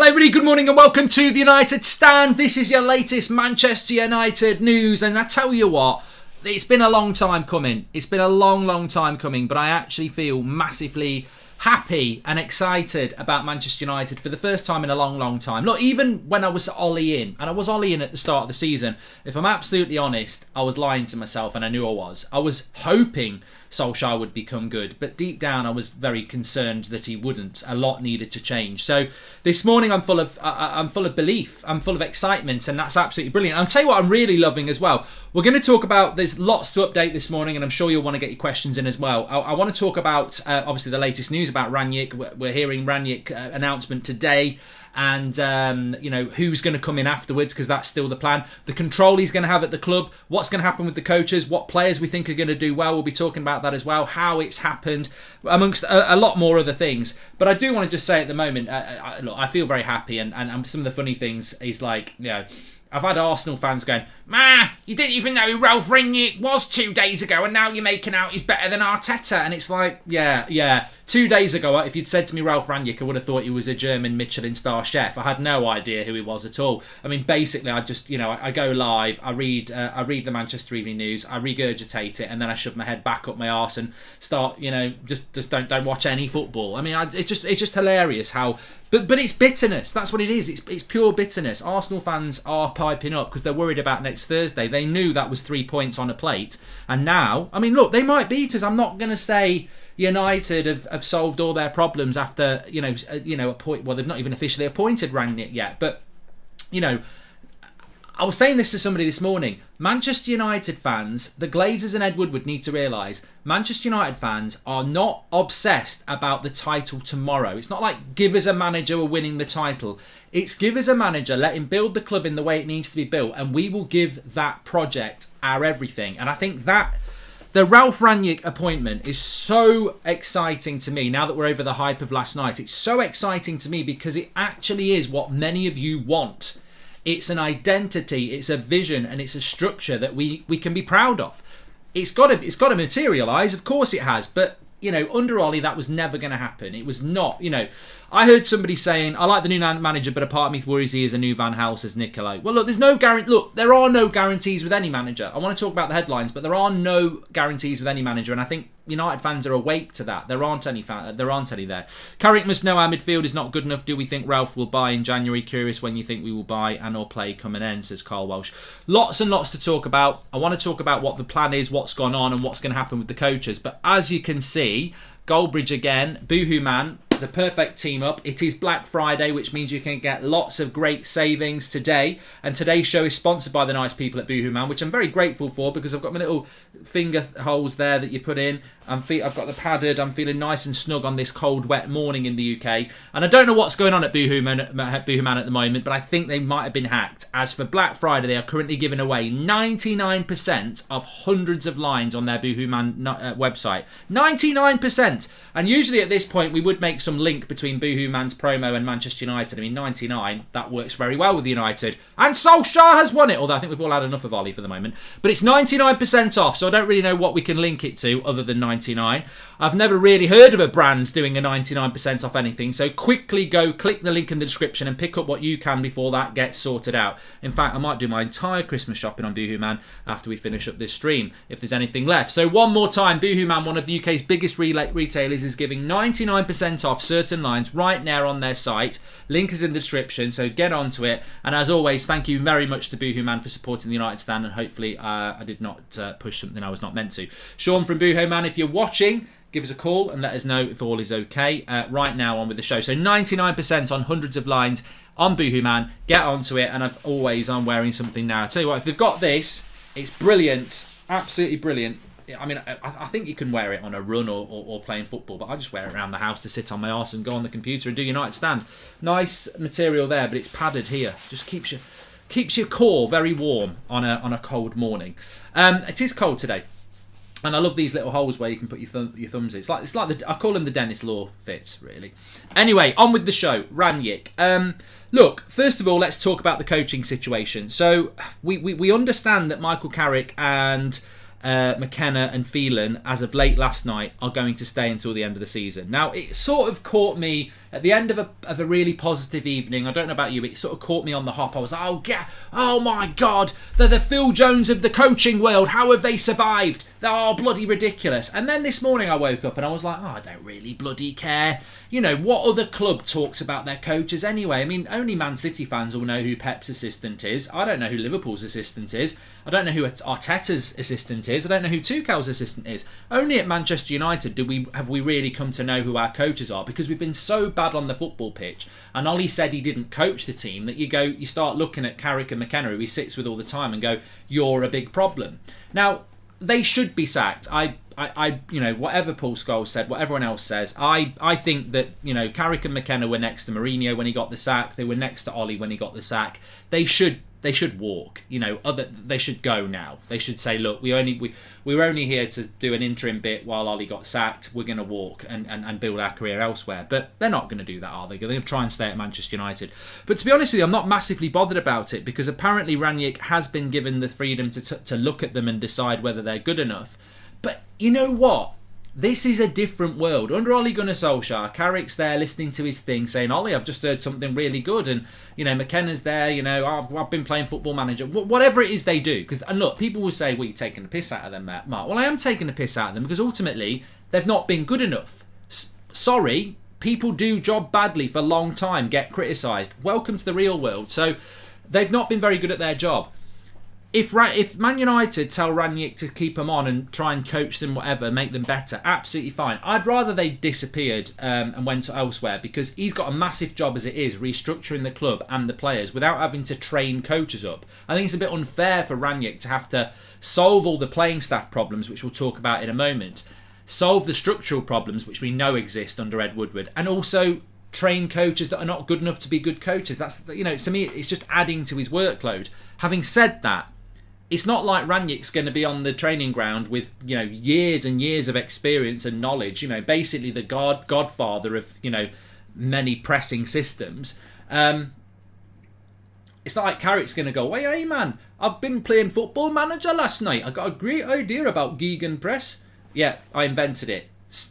Hello everybody, good morning and welcome to the United Stand. This is your latest Manchester United news, and I tell you what, it's been a long time coming. It's been a long time coming, but I actually feel massively happy and excited about Manchester United for the first time in a long time. Look, even when I was Ollie in, and I was Ollie in at the start of the season, if I'm absolutely honest, I was lying to myself and I knew I was. I was hoping Solskjaer would become good, but deep down I was very concerned that he wouldn't. A lot needed to change. So this morning I'm full of belief, I'm full of excitement, and that's absolutely brilliant. I'll tell you what I'm really loving as well. We're going to talk about, there's lots to update this morning, and I'm sure you'll want to get your questions in as well. I want to talk about obviously the latest news about RANGNICK. We're hearing RANGNICK announcement today. And who's going to come in afterwards, because that's still the plan. The control he's going to have at the club, what's going to happen with the coaches, what players we think are going to do well. We'll be talking about that as well, how it's happened, amongst a lot more other things. But I do want to just say at the moment, look, I feel very happy, and some of the funny things is like, I've had Arsenal fans going, you didn't even know who Ralph Rangnick was 2 days ago, and now you're making out he's better than Arteta. And it's like, yeah. 2 days ago, if you'd said to me Ralph Rangnick, I would have thought he was a German Michelin star chef. I had no idea who he was at all. I mean, basically, I just, I go live, I read the Manchester Evening News, I regurgitate it, and then I shove my head back up my arse and start, just don't watch any football. I mean, it's just hilarious how. But it's bitterness. That's what it is. It's pure bitterness. Arsenal fans are piping up because they're worried about next Thursday. They knew that was 3 points on a plate, and now, I mean, look, they might beat us. I'm not going to say United have solved all their problems after a point. Well, they've not even officially appointed Rangnick yet, but I was saying this to somebody this morning. Manchester United fans, the Glazes and Ed Woodward need to realise, Manchester United fans are not obsessed about the title tomorrow. It's not like give us a manager, we're winning the title. It's give us a manager, let him build the club in the way it needs to be built, and we will give that project our everything. And I think that the Ralph Rangnick appointment is so exciting to me now that we're over the hype of last night. It's so exciting to me because it actually is what many of you want. It's an identity, it's a vision, and it's a structure that we can be proud of. It's got to materialise, of course it has, but under Ollie that was never going to happen. It was not. I heard somebody saying, I like the new manager, but a part of me worries he is a new Van Gaal, says Nicola. Well, look, there's no guarantee. Look, there are no guarantees with any manager. I want to talk about the headlines, but there are no guarantees with any manager, and I think United fans are awake to that. There aren't any there. Carrick must know our midfield is not good enough. Do we think Ralph will buy in January? Curious when you think we will buy and or play come an end, says Carl Welsh. Lots and lots to talk about. I want to talk about what the plan is, what's gone on, and what's going to happen with the coaches. But as you can see, Goldbridge again, Boohoo Man, the perfect team up. It is Black Friday, which means you can get lots of great savings today. And today's show is sponsored by the nice people at Boohoo Man, which I'm very grateful for because I've got my little finger holes there that you put in. I've got the padded. I'm feeling nice and snug on this cold, wet morning in the UK. And I don't know what's going on at Boohoo Man at the moment, but I think they might have been hacked. As for Black Friday, they are currently giving away 99% of hundreds of lines on their Boohoo Man website. 99%. And usually at this point, we would make some link between Boohoo Man's promo and Manchester United. I mean, 99, that works very well with United. And Solskjaer has won it, although I think we've all had enough of Ollie for the moment. But it's 99% off, so I don't really know what we can link it to other than 99. I've never really heard of a brand doing a 99% off anything, so quickly go click the link in the description and pick up what you can before that gets sorted out. In fact, I might do my entire Christmas shopping on Boohoo Man after we finish up this stream, if there's anything left. So one more time, Boohoo Man, one of the UK's biggest retailers, is giving 99% off certain lines right now on their site. Link is in the description, so get onto it. And as always, thank you very much to Boohoo Man for supporting the United Stand, and hopefully I did not push something I was not meant to. Sean from Boohoo Man, if you're watching, give us a call and let us know if all is okay. Right now on with the show. So 99% on hundreds of lines on Boohoo Man. Get onto it, and I'm wearing something now. I tell you what, if they've got this, it's brilliant, absolutely brilliant. I mean, I think you can wear it on a run or playing football, but I just wear it around the house to sit on my arse and go on the computer and do United Stand. Nice material there, but it's padded here. Just keeps your core very warm on a cold morning. It is cold today. And I love these little holes where you can put your thumbs in. It's like I call them the Dennis Law fits, really. Anyway, on with the show. RANGNICK. Look, first of all, let's talk about the coaching situation. So we understand that Michael Carrick and McKenna and Phelan, as of late last night, are going to stay until the end of the season. Now, it sort of caught me at the end of a really positive evening. I don't know about you, it sort of caught me on the hop. I was like, oh my God, they're the Phil Jones of the coaching world. How have they survived? They're all bloody ridiculous. And then this morning I woke up and I was like, I don't really bloody care. You know, what other club talks about their coaches anyway? I mean, only Man City fans will know who Pep's assistant is. I don't know who Liverpool's assistant is. I don't know who Arteta's assistant is. I don't know who Tuchel's assistant is. Only at Manchester United have we really come to know who our coaches are, because we've been so bad on the football pitch. And Ollie said he didn't coach the team, that you start looking at Carrick and McKenna, who he sits with all the time, and go, you're a big problem. Now, they should be sacked. I whatever Paul Scholes said, what everyone else says, I think that, Carrick and McKenna were next to Mourinho when he got the sack. They were next to Ollie when he got the sack. They should walk. They should go now. They should say, look, we were only here to do an interim bit while Ollie got sacked. We're going to walk and build our career elsewhere. But they're not going to do that, are they? They're going to try and stay at Manchester United. But to be honest with you, I'm not massively bothered about it, because apparently RANGNICK has been given the freedom to look at them and decide whether they're good enough. But you know what? This is a different world. Under Ole Gunnar Solskjaer, Carrick's there listening to his thing, saying, Ollie, I've just heard something really good. And, McKenna's there, I've been playing Football Manager. Whatever it is they do. And look, people will say, well, you're taking the piss out of them, Mark. Well, I am taking the piss out of them because ultimately they've not been good enough. Sorry, people do job badly for a long time, get criticised. Welcome to the real world. So they've not been very good at their job. If Man United tell RANGNICK to keep them on and try and coach them, whatever, make them better, absolutely fine. I'd rather they disappeared and went elsewhere, because he's got a massive job as it is, restructuring the club and the players without having to train coaches up. I think it's a bit unfair for RANGNICK to have to solve all the playing staff problems, which we'll talk about in a moment, solve the structural problems, which we know exist under Ed Woodward, and also train coaches that are not good enough to be good coaches. That's, to me, it's just adding to his workload. Having said that, it's not like RANGNICK's going to be on the training ground with, years and years of experience and knowledge, basically the godfather of, many pressing systems. It's not like Carrick's going to go, hey man, I've been playing Football Manager last night. I got a great idea about gegenpress. Yeah, I invented it.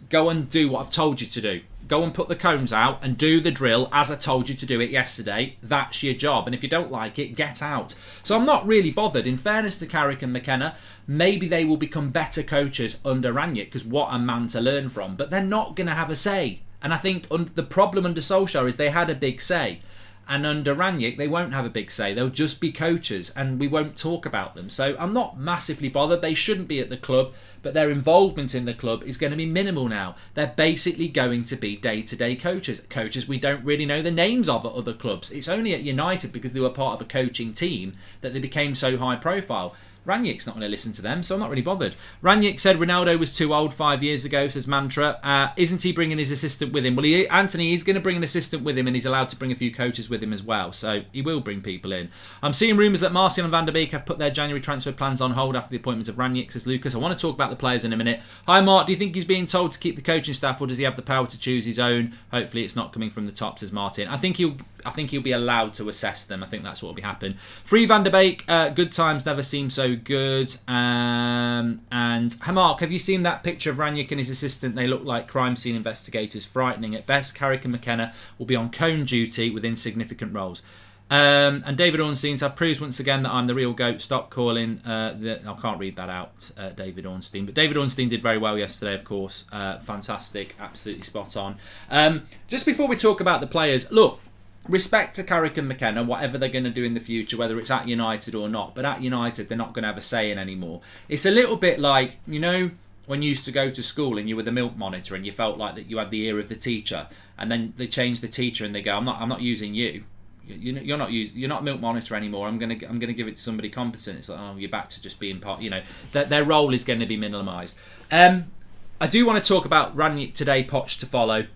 Go and do what I've told you to do. Go and put the cones out and do the drill as I told you to do it yesterday. That's your job. And if you don't like it, get out. So I'm not really bothered. In fairness to Carrick and McKenna, maybe they will become better coaches under RANGNICK, because what a man to learn from. But they're not going to have a say. And I think the problem under Solskjaer is they had a big say. And under RANGNICK, they won't have a big say. They'll just be coaches and we won't talk about them. So I'm not massively bothered. They shouldn't be at the club, but their involvement in the club is going to be minimal now. They're basically going to be day-to-day coaches. Coaches we don't really know the names of at other clubs. It's only at United, because they were part of a coaching team, that they became so high profile. RANGNICK's not going to listen to them, so I'm not really bothered. RANGNICK said Ronaldo was too old 5 years ago, says Mantra. Isn't he bringing his assistant with him? Well, Anthony is going to bring an assistant with him, and he's allowed to bring a few coaches with him as well, so he will bring people in. I'm seeing rumours that Martial and Van der Beek have put their January transfer plans on hold after the appointment of RANGNICK, says Lucas. I want to talk about the players in a minute. Hi, Mark. Do you think he's being told to keep the coaching staff, or does he have the power to choose his own? Hopefully it's not coming from the top, says Martin. I think he'll be allowed to assess them. I think that's what will be happening. Free Van der Beek. Good times never seem so good. And Mark, have you seen that picture of RANGNICK and his assistant? They look like crime scene investigators. Frightening at best. Carrick and McKenna will be on cone duty with insignificant roles. And David Ornstein, I've proved once again that I'm the real GOAT. Stop calling. I can't read that out, David Ornstein. But David Ornstein did very well yesterday, of course. Fantastic. Absolutely spot on. Just before we talk about the players, look, respect to Carrick and McKenna, whatever they're going to do in the future, whether it's at United or not. But at United, they're not going to have a say in anymore. It's a little bit like, when you used to go to school and you were the milk monitor and you felt like that you had the ear of the teacher, and then they change the teacher and they go, I'm not using you. You're not milk monitor anymore. I'm gonna give it to somebody competent. It's like, oh, you're back to just being part. Their role is going to be minimised. I do want to talk about RANGNICK today. Poch to follow.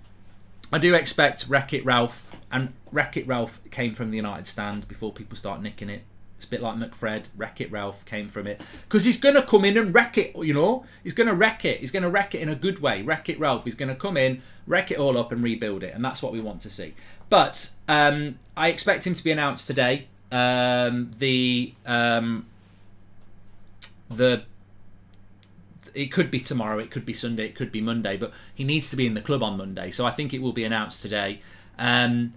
I do expect Wreck-It Ralph, and Wreck-It Ralph came from the United stand before people start nicking it. It's a bit like McFred. Wreck-It Ralph came from it. Because he's going to come in and wreck it, He's going to wreck it. He's going to wreck it in a good way. Wreck-It Ralph. He's going to come in, wreck it all up and rebuild it. And that's what we want to see. But I expect him to be announced today. it could be tomorrow, it could be Sunday, it could be Monday, but he needs to be in the club on Monday. So I think it will be announced today. A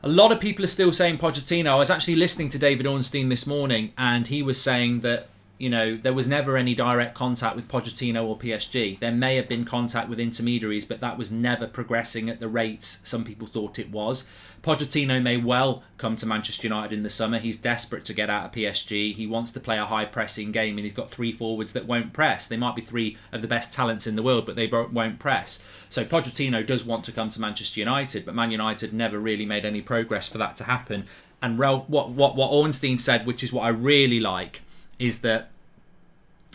lot of people are still saying Pochettino. I was actually listening to David Ornstein this morning, and he was saying that, you know, there was never any direct contact with Pochettino or PSG. There may have been contact with intermediaries, but that was never progressing at the rates some people thought it was. Pochettino may well come to Manchester United in the summer. He's desperate to get out of PSG. He wants to play a high-pressing game, and he's got 3 forwards that won't press. They might be 3 of the best talents in the world, but they won't press. So Pochettino does want to come to Manchester United, but Man United never really made any progress for that to happen. And what Ornstein said, which is what I really like, is that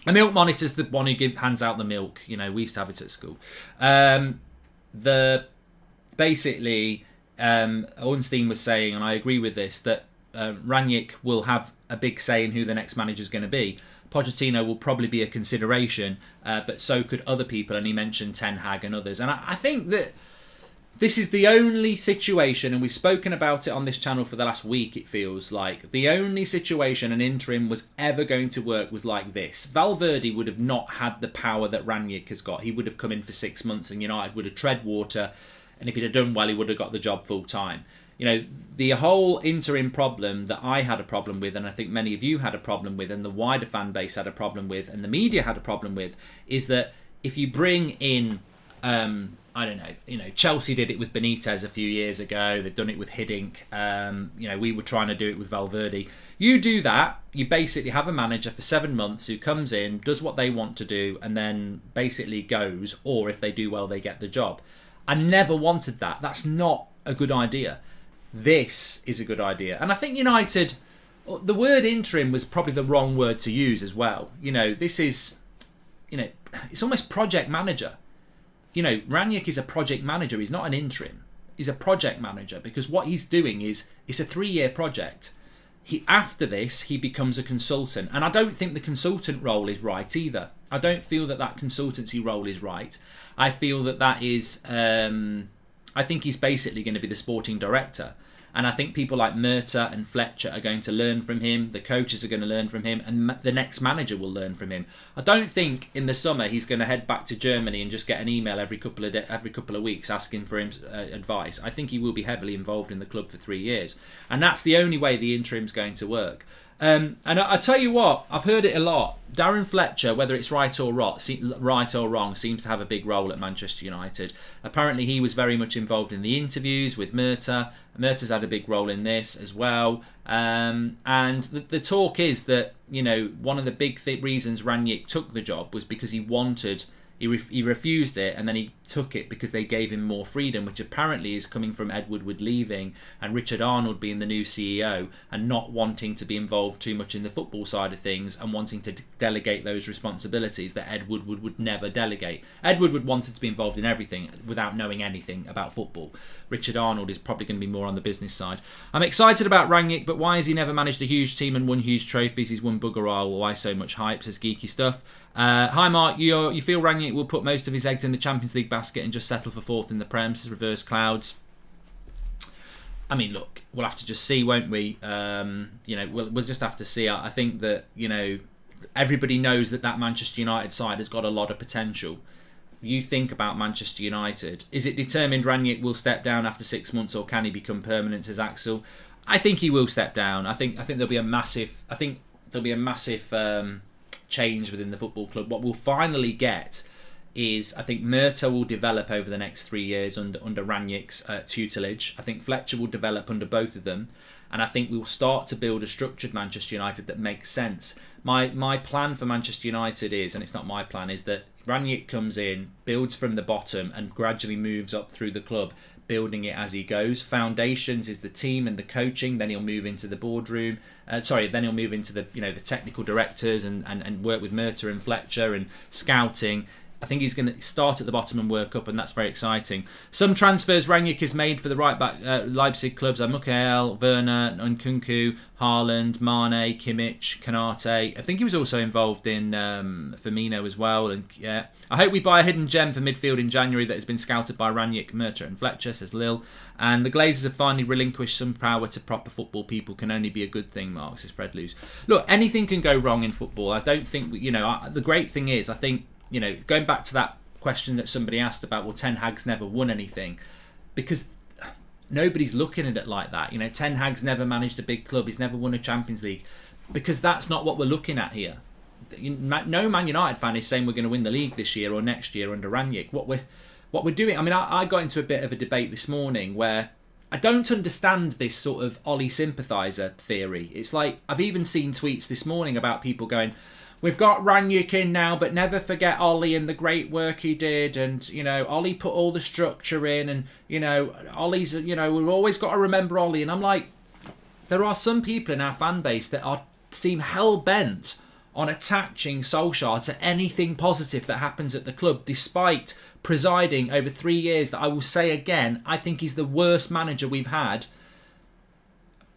a milk monitor's the one who hands out the milk. You know, we used to have it at school. Ornstein was saying, and I agree with this, that RANGNICK will have a big say in who the next manager is going to be. Pochettino will probably be a consideration, but so could other people, and he mentioned Ten Hag and others. And I think that this is the only situation, and we've spoken about it on this channel for the last week, it feels like. The only situation an interim was ever going to work was like this. Valverde would have not had the power that RANGNICK has got. He would have come in for 6 months and United would have tread water, and if he'd have done well, he would have got the job full time. You know, the whole interim problem that I had a problem with, and I think many of you had a problem with, and the wider fan base had a problem with, and the media had a problem with, is that if you bring in... I don't know, you know, Chelsea did it with Benitez a few years ago. They've done it with Hiddink. You know, we were trying to do it with Valverde. You do that, you basically have a manager for 7 months who comes in, does what they want to do, and then basically goes, or if they do well, they get the job. I never wanted that. That's not a good idea. This is a good idea. And I think United, the word interim was probably the wrong word to use as well. You know, this is, you know, it's almost project manager. You know, RANGNICK is a project manager. He's not an interim. He's a project manager, because what he's doing is, it's a 3-year project. After this, he becomes a consultant. And I don't think the consultant role is right either. I don't feel that consultancy role is right. I feel that is... I think he's basically going to be the sporting director. And I think people like Murta and Fletcher are going to learn from him. The coaches are going to learn from him. And the next manager will learn from him. I don't think in the summer he's going to head back to Germany and just get an email every couple of weeks asking for him advice. I think he will be heavily involved in the club for 3 years. And that's the only way the interim's going to work. And I tell you what, I've heard it a lot. Darren Fletcher, whether it's right or wrong, seems to have a big role at Manchester United. Apparently he was very much involved in the interviews with Murta. Murta's had a big role in this as well. And the talk is that, you know, one of the big reasons RANGNICK took the job was because he wanted... He refused it, and then he took it because they gave him more freedom, which apparently is coming from Ed Woodward leaving and Richard Arnold being the new CEO and not wanting to be involved too much in the football side of things and wanting to delegate those responsibilities that Ed Woodward would never delegate. Ed Woodward wanted to be involved in everything without knowing anything about football. Richard Arnold is probably going to be more on the business side. I'm excited about RANGNICK, but why has he never managed a huge team and won huge trophies? He's won bugger all. Why so much hype? Says Geeky Stuff. Hi Mark, you feel RANGNICK will put most of his eggs in the Champions League basket and just settle for 4th in the Prem? Says Reverse Clouds. I mean, look, we'll have to just see, won't we? You know, we'll just have to see. I think that, you know, everybody knows that Manchester United side has got a lot of potential. You think about Manchester United. Is it determined RANGNICK will step down after 6 months, or can he become permanent? Says Axel. I think he will step down. I think there'll be a massive. Change within the football club. What we'll finally get is, I think Murta will develop over the next 3 years under RANGNICK's tutelage. I think Fletcher will develop under both of them, and I think we'll start to build a structured Manchester United that makes sense. My plan for Manchester United is, and it's not my plan, is that RANGNICK comes in, builds from the bottom, and gradually moves up through the club, building it as he goes. Foundations is the team and the coaching. Then he'll move into the boardroom. Then he'll move into the, you know, the technical directors and work with Murta and Fletcher and scouting. I think he's going to start at the bottom and work up, and that's very exciting. Some transfers Rangnick has made for the right-back Leipzig clubs are Mukiel, Werner, Nkunku, Haaland, Mane, Kimmich, Kanate. I think he was also involved in Firmino as well. And yeah, I hope we buy a hidden gem for midfield in January that has been scouted by Rangnick, Murta and Fletcher, says Lil. And the Glazers have finally relinquished some power to proper football people. Can only be a good thing, Mark, says Fred Lewis. Look, anything can go wrong in football. I don't think, the great thing is, I think, going back to that question that somebody asked about, well, Ten Hag's never won anything, because nobody's looking at it like that. Ten Hag's never managed a big club. He's never won a Champions League, because that's not what we're looking at here. No Man United fan is saying we're going to win the league this year or next year under Rangnick. What we're doing, I got into a bit of a debate this morning where I don't understand this sort of Ollie sympathiser theory. It's like, I've even seen tweets this morning about people going, we've got Rangnick in now, but never forget Ollie and the great work he did. And, Ollie put all the structure in. And, Ollie's, we've always got to remember Ollie. And I'm like, there are some people in our fan base that seem hell-bent on attaching Solskjaer to anything positive that happens at the club, despite presiding over 3 years that I will say again, I think he's the worst manager we've had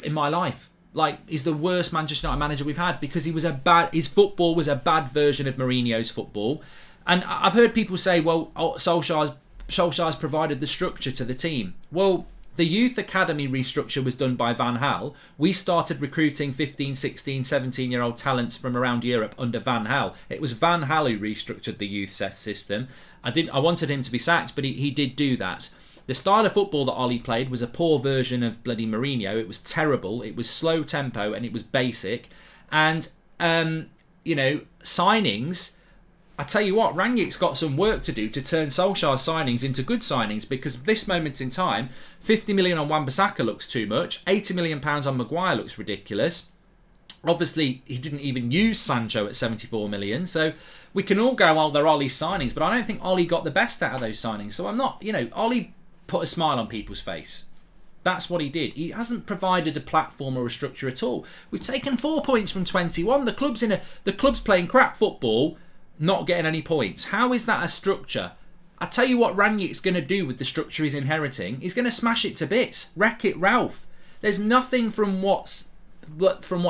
in my life. Like, he's the worst Manchester United manager we've had, because his football was a bad version of Mourinho's football. And I've heard people say, well, Solskjaer's provided the structure to the team. Well, the youth academy restructure was done by Van Gaal. We started recruiting 15, 16, 17-year-old talents from around Europe under Van Gaal. It was Van Gaal who restructured the youth system. I wanted him to be sacked, but he did do that. The style of football that Ollie played was a poor version of bloody Mourinho. It was terrible. It was slow tempo and it was basic. And, signings, I tell you what, Rangnick's got some work to do to turn Solskjaer's signings into good signings, because at this moment in time, 50 million on Wan-Bissaka looks too much. 80 million pounds on Maguire looks ridiculous. Obviously, he didn't even use Sancho at 74 million. So we can all go, they're Ollie's signings, but I don't think Ollie got the best out of those signings. So I'm not, Ollie put a smile on people's face. That's what he did. He hasn't provided a platform or a structure at all. We've taken 4 points from 21. The club's playing crap football, not getting any points. How is that a structure? I tell you what Rangnick's going to do with the structure he's inheriting. He's going to smash it to bits. Wreck-It Ralph. There's nothing from what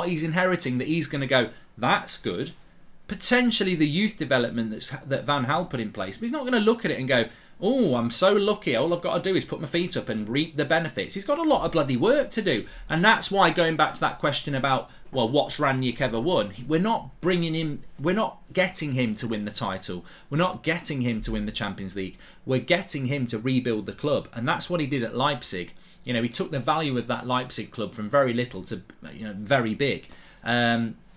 he's inheriting that he's going to go, that's good. Potentially the youth development that Van Gaal put in place. But he's not going to look at it and go, oh, I'm so lucky. All I've got to do is put my feet up and reap the benefits. He's got a lot of bloody work to do. And that's why, going back to that question about, well, what's Rangnick ever won? We're not getting him to win the title. We're not getting him to win the Champions League. We're getting him to rebuild the club. And that's what he did at Leipzig. He took the value of that Leipzig club from very little to very big.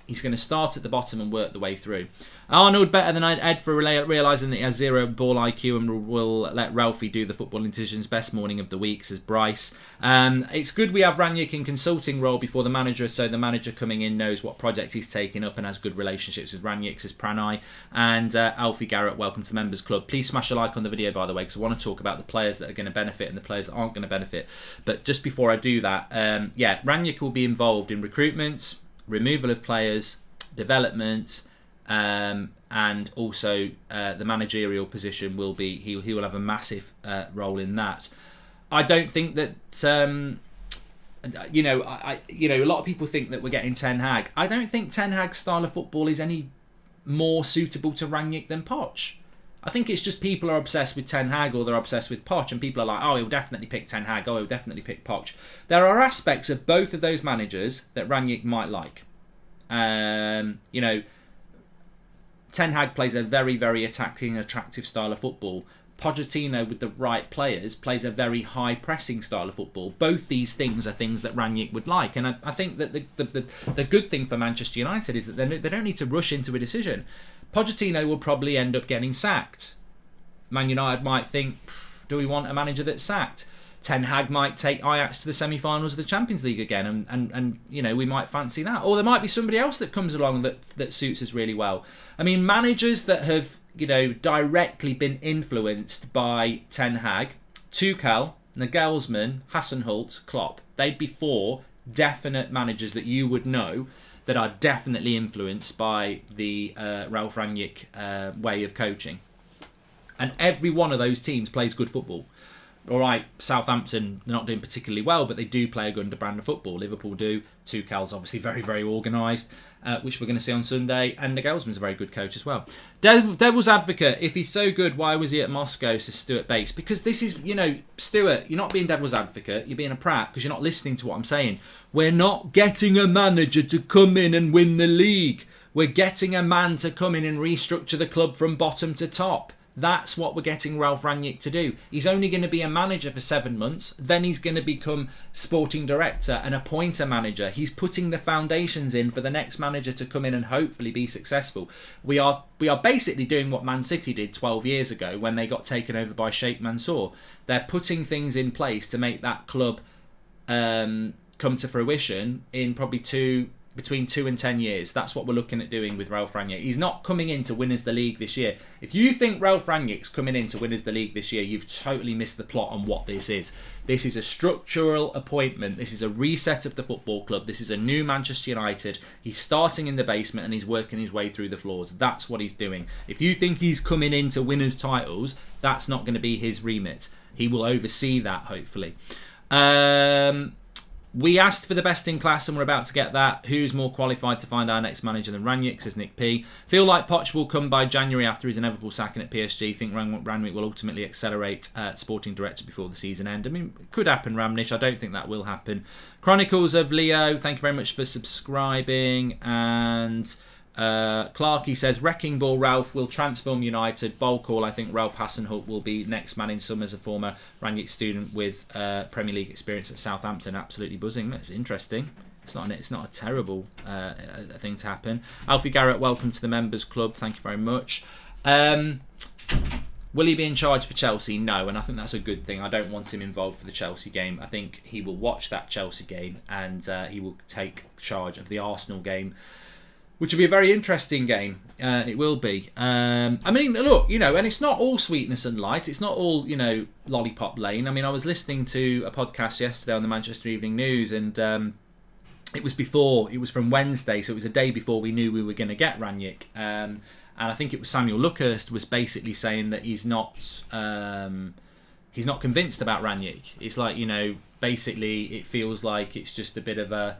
He's going to start at the bottom and work the way through. Arnold better than Ed for realising that he has zero ball IQ and will let Ralphie do the football decisions. Best morning of the week, says Bryce. It's good we have Rangnick in consulting role before the manager, so the manager coming in knows what project he's taking up and has good relationships with Rangnick, says Pranay. And Alfie Garrett, welcome to the Members Club. Please smash a like on the video, by the way, because I want to talk about the players that are going to benefit and the players that aren't going to benefit. But just before I do that, Rangnick will be involved in recruitment, removal of players, development, and also the managerial position will be, he will have a massive role in that. I don't think that a lot of people think that we're getting Ten Hag. I don't think Ten Hag's style of football is any more suitable to Rangnick than Poch. I think it's just people are obsessed with Ten Hag or they're obsessed with Poch, and people are like, oh, he'll definitely pick Ten Hag, oh, he'll definitely pick Poch. There are aspects of both of those managers that Rangnick might like. Ten Hag plays a very, very attacking, attractive style of football. Pochettino, with the right players, plays a very high pressing style of football. Both these things are things that Rangnick would like, and I think that the good thing for Manchester United is that they don't need to rush into a decision. Pochettino will probably end up getting sacked. Man United might think, do we want a manager that's sacked? Ten Hag might take Ajax to the semi-finals of the Champions League again, and we might fancy that. Or there might be somebody else that comes along that suits us really well. I mean, managers that have directly been influenced by Ten Hag, Tuchel, Nagelsmann, Hasenhüttl, Klopp. They'd be four definite managers that you would know that are definitely influenced by the Ralf Rangnick way of coaching. And every one of those teams plays good football. All right, Southampton, they're not doing particularly well, but they do play a good brand of football. Liverpool do. Tuchel's obviously very, very organised, which we're going to see on Sunday. And Nagelsmann's a very good coach as well. Devil's advocate, if he's so good, why was he at Moscow, says Stuart Bates? Because this is, Stuart, you're not being devil's advocate. You're being a prat because you're not listening to what I'm saying. We're not getting a manager to come in and win the league. We're getting a man to come in and restructure the club from bottom to top. That's what we're getting Ralf Rangnick to do. He's only going to be a manager for 7 months. Then he's going to become sporting director and appoint a manager. He's putting the foundations in for the next manager to come in and hopefully be successful. We are basically doing what Man City did 12 years ago when they got taken over by Sheikh Mansour. They're putting things in place to make that club come to fruition in probably between 2 and 10 years. That's what we're looking at doing with Ralf Rangnick. He's not coming in to win us the league this year. If you think Ralf Rangnick's coming in to win us the league this year, you've totally missed the plot on what this is. This is a structural appointment. This is a reset of the football club. This is a new Manchester United. He's starting in the basement and he's working his way through the floors. That's what he's doing. If you think he's coming in to win us titles, that's not going to be his remit. He will oversee that, hopefully. We asked for the best in class and we're about to get that. Who's more qualified to find our next manager than Rangnick, says Nick P. Feel like Poch will come by January after his inevitable sacking at PSG. Think Rangnick will ultimately accelerate sporting director before the season end. I mean, it could happen, Ramnish. I don't think that will happen. Chronicles of Leo, thank you very much for subscribing. And Clarkey says, Wrecking Ball Ralph will transform United. Bold call. I think Ralph Hasenhüttl will be next man in summer as a former Rangnick student with Premier League experience at Southampton. Absolutely buzzing. That's interesting. It's not a terrible thing to happen. Alfie Garrett, welcome to the members club. Thank you very much. Will he be in charge for Chelsea? No, and I think that's a good thing. I don't want him involved for the Chelsea game. I think he will watch that Chelsea game and he will take charge of the Arsenal game, which will be a very interesting game. It will be. I mean, look, and it's not all sweetness and light. It's not all, lollipop lane. I mean, I was listening to a podcast yesterday on the Manchester Evening News, and it was from Wednesday, so it was a day before we knew we were going to get Rangnick. And I think it was Samuel Luckhurst was basically saying that he's not convinced about Rangnick. It's like, basically it feels like it's just a bit of a,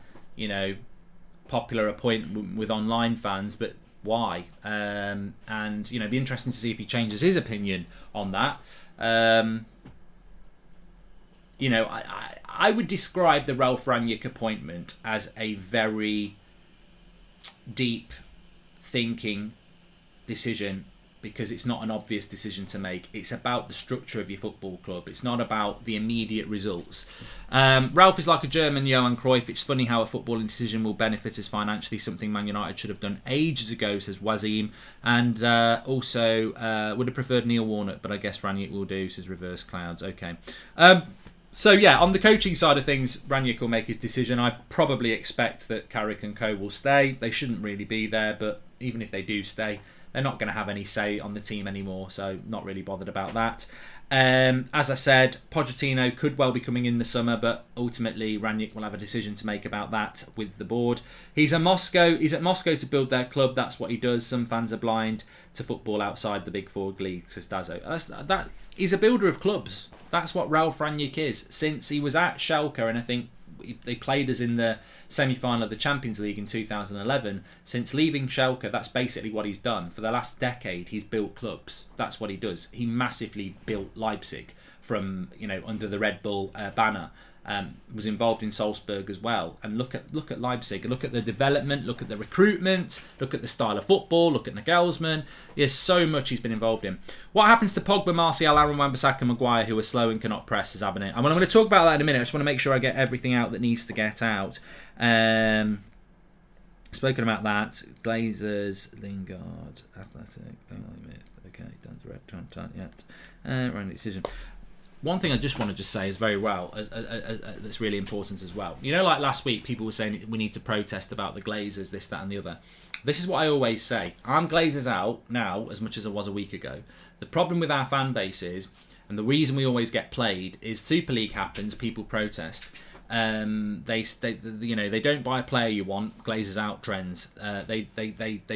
popular appointment with online fans, but why? And it'd be interesting to see if he changes his opinion on that. I would describe the Ralf Rangnick appointment as a very deep thinking decision, because it's not an obvious decision to make. It's about the structure of your football club. It's not about the immediate results. Ralph is like a German Johan Cruyff. It's funny how a footballing decision will benefit us financially, something Man United should have done ages ago, says Wazim. And also would have preferred Neil Warnock, but I guess Rangnick will do, says Reverse Clouds. Okay. So yeah, on the coaching side of things, Rangnick will make his decision. I probably expect that Carrick and co will stay. They shouldn't really be there, but even if they do stay, they're not going to have any say on the team anymore, so not really bothered about that. As I said, Pochettino could well be coming in the summer, but ultimately Rangnick will have a decision to make about that with the board. He's at Moscow to build their club. That's what he does. Some fans are blind to football outside the big four leagues, says Dazzo. He's a builder of clubs. That's what Ralf Rangnick is. Since he was at Schalke, and I think they played us in the semi-final of the Champions League in 2011. Since leaving Schalke, that's basically what he's done. For the last decade, he's built clubs. That's what he does. He massively built Leipzig from, under the Red Bull banner. Was involved in Salzburg as well. And look at Leipzig. Look at the development. Look at the recruitment. Look at the style of football. Look at Nagelsmann. There's so much he's been involved in. What happens to Pogba, Martial, Aaron Wan-Bissaka, Maguire, who are slow and cannot press, as Abonnet? I'm going to talk about that in a minute. I just want to make sure I get everything out that needs to get out. Spoken about that. Glazes, Lingard, Athletic, okay, done direct, yet. Right decision. One thing I just want to say is very well, that's really important as well. Like last week, people were saying we need to protest about the Glazers, this, that and the other. This is what I always say. I'm Glazers out now as much as I was a week ago. The problem with our fan base is, and the reason we always get played, is Super League happens, people protest. They don't buy a player you want. Glazes Out trends. They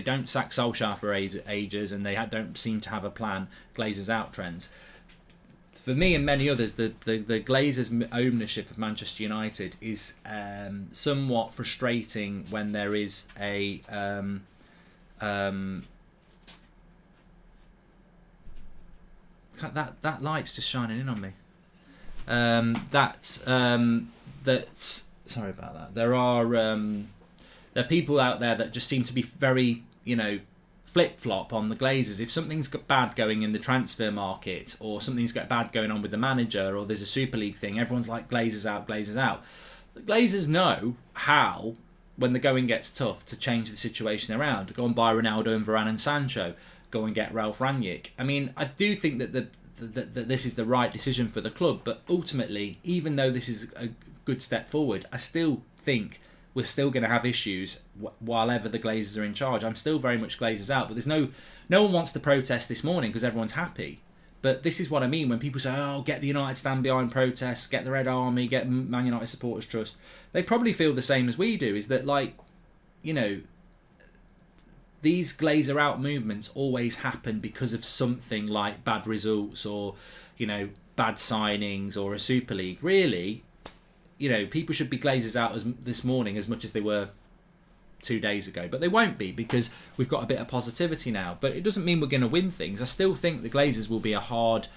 don't sack Solskjaer for ages, and they don't seem to have a plan. Glazes Out trends. For me and many others, the Glazers' ownership of Manchester United is somewhat frustrating when there is a that light's just shining in on me. Sorry about that. There are people out there that just seem to be very, flip-flop on the Glazers. If something's bad going in the transfer market, or something's got bad going on with the manager, or there's a Super League thing, everyone's like, Glazers out, Glazers out. The Glazers know how, when the going gets tough, to change the situation around. Go and buy Ronaldo and Varane and Sancho. Go and get Ralf Rangnick. I mean, I do think that that this is the right decision for the club, but ultimately, even though this is a good step forward, I still think we're still going to have issues while ever the Glazers are in charge. I'm still very much Glazers out, but there's no one wants to protest this morning because everyone's happy. But this is what I mean when people say, oh, get the United stand behind protests, get the Red Army, get Man United Supporters Trust. They probably feel the same as we do, is that, these Glazer out movements always happen because of something like bad results or, bad signings or a Super League. Really, people should be Glazers out this morning as much as they were 2 days ago. But they won't be because we've got a bit of positivity now. But it doesn't mean we're going to win things. I still think the Glazers will be a hard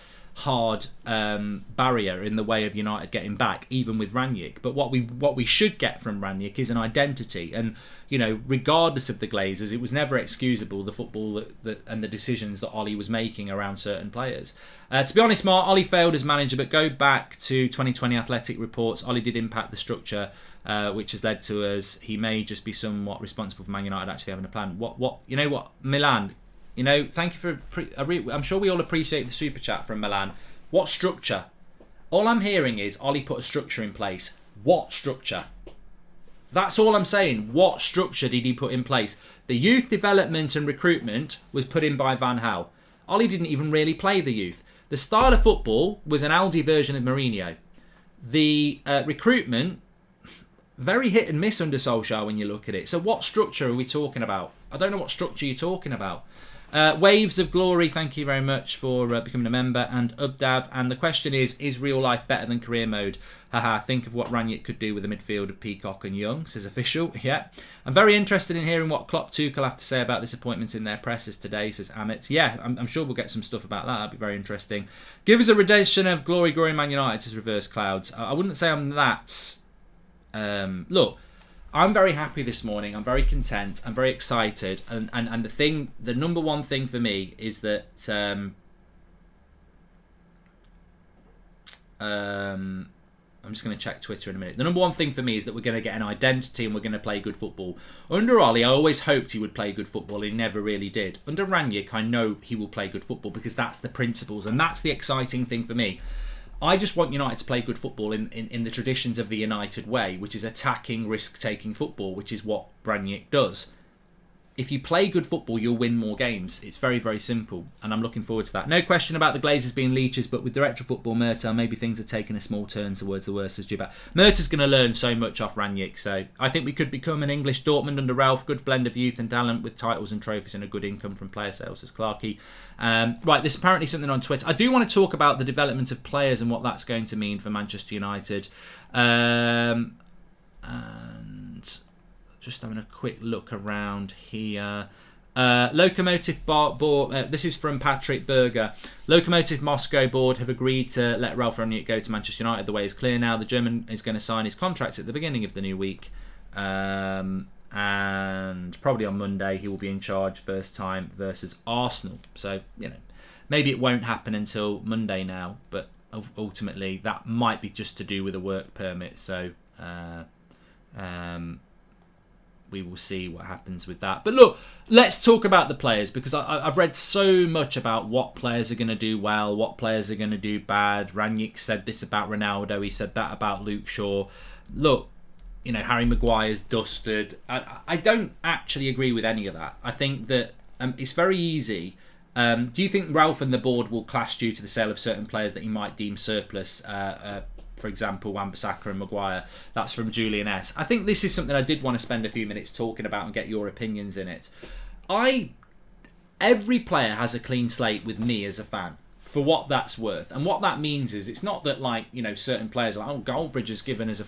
barrier in the way of United getting back, even with Rangnick. But what we should get from Rangnick is an identity, and regardless of the Glazers, it was never excusable, the football and the decisions that Ollie was making around certain players. To be honest, Mark, Ollie failed as manager, but go back to 2020 Athletic reports. Ollie did impact the structure, which has led to us. He may just be somewhat responsible for Man United actually having a plan. What Milan? Thank you for. I'm sure we all appreciate the super chat from Milan. What structure? All I'm hearing is Ollie put a structure in place. What structure? That's all I'm saying. What structure did he put in place? The youth development and recruitment was put in by Van Gaal. Ollie didn't even really play the youth. The style of football was an Aldi version of Mourinho. The recruitment, very hit and miss under Solskjaer when you look at it. So what structure are we talking about? I don't know what structure you're talking about. Waves of Glory, thank you very much for becoming a member, and Ubdav. And the question is real life better than career mode? Haha, think of what Rangnick could do with a midfield of Peacock and Young, says Official. Yeah. I'm very interested in hearing what Klopp Tuchel have to say about disappointments in their presses today, says Amit. Yeah, I'm sure we'll get some stuff about that. That'd be very interesting. Give us a rendition of Glory Man United, says Reverse Clouds. I wouldn't say I'm that... Look, I'm very happy this morning. I'm very content. I'm very excited. And the number one thing for me is that I'm just going to check Twitter in a minute. The number one thing for me is that we're going to get an identity and we're going to play good football. Under Ollie, I always hoped he would play good football. He never really did. Under Rangnick, I know he will play good football because that's the principles and that's the exciting thing for me. I just want United to play good football in the traditions of the United way, which is attacking, risk-taking football, which is what Rangnick does. If you play good football, you'll win more games. It's very, very simple, and I'm looking forward to that. No question about the Glazers being leeches, but with Director of Football Murta, maybe things are taking a small turn towards the worst as Jibat. Murta's going to learn so much off Rangnick, so I think we could become an English Dortmund under Ralph. Good blend of youth and talent with titles and trophies and a good income from player sales, says Clarkey. Right, there's apparently something on Twitter. I do want to talk about the development of players and what that's going to mean for Manchester United. And just having a quick look around here. Lokomotiv board. This is from Patrick Berger. Lokomotiv Moscow board have agreed to let Ralf Rangnick go to Manchester United. The way is clear now. The German is going to sign his contract at the beginning of the new week. And probably on Monday he will be in charge first time versus Arsenal. So, maybe it won't happen until Monday now. But ultimately that might be just to do with a work permit. So, we will see what happens with that. But look, let's talk about the players, because I've read so much about what players are going to do well, what players are going to do bad. Rangnick said this about Ronaldo. He said that about Luke Shaw. Look, Harry Maguire's dusted. I don't actually agree with any of that. I think that it's very easy. Do you think Ralph and the board will clash due to the sale of certain players that he might deem surplus for example, Wan-Bissaka and Maguire. That's from Julian S. I think this is something I did want to spend a few minutes talking about and get your opinions in it. Every player has a clean slate with me as a fan, for what that's worth. And what that means is, it's not that, like, you know, certain players are like, oh, Goldbridge has given us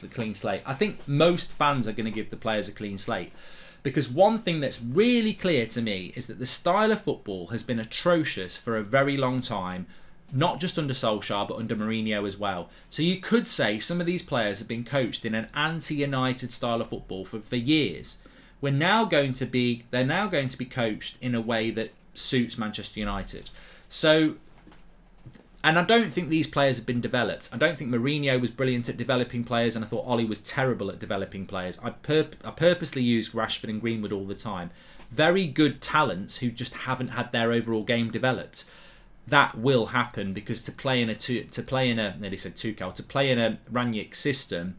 a clean slate. I think most fans are going to give the players a clean slate. Because one thing that's really clear to me is that the style of football has been atrocious for a very long time, not just under Solskjaer, but under Mourinho as well. So you could say some of these players have been coached in an anti-United style of football for years. They're now going to be coached in a way that suits Manchester United. So, and I don't think these players have been developed. I don't think Mourinho was brilliant at developing players, and I thought Ollie was terrible at developing players. I purposely use Rashford and Greenwood all the time. Very good talents who just haven't had their overall game developed. That will happen, because to play in a Rangnick system,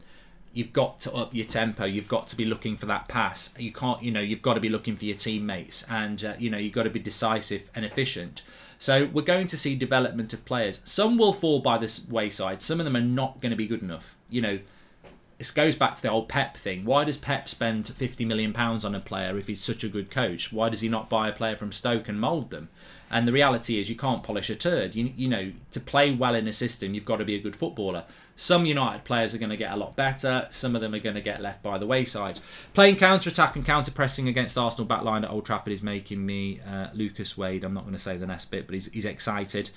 you've got to up your tempo. You've got to be looking for that pass. You can't, you've got to be looking for your teammates, and you've got to be decisive and efficient. So we're going to see development of players. Some will fall by this wayside. Some of them are not going to be good enough. This goes back to the old Pep thing. Why does Pep spend £50 million on a player if he's such a good coach? Why does he not buy a player from Stoke and mould them? And the reality is, you can't polish a turd. To play well in a system, you've got to be a good footballer. Some United players are going to get a lot better. Some of them are going to get left by the wayside. Playing counter-attack and counter-pressing against Arsenal backline at Old Trafford is making me Lucas Wade. I'm not going to say the next bit, but he's excited.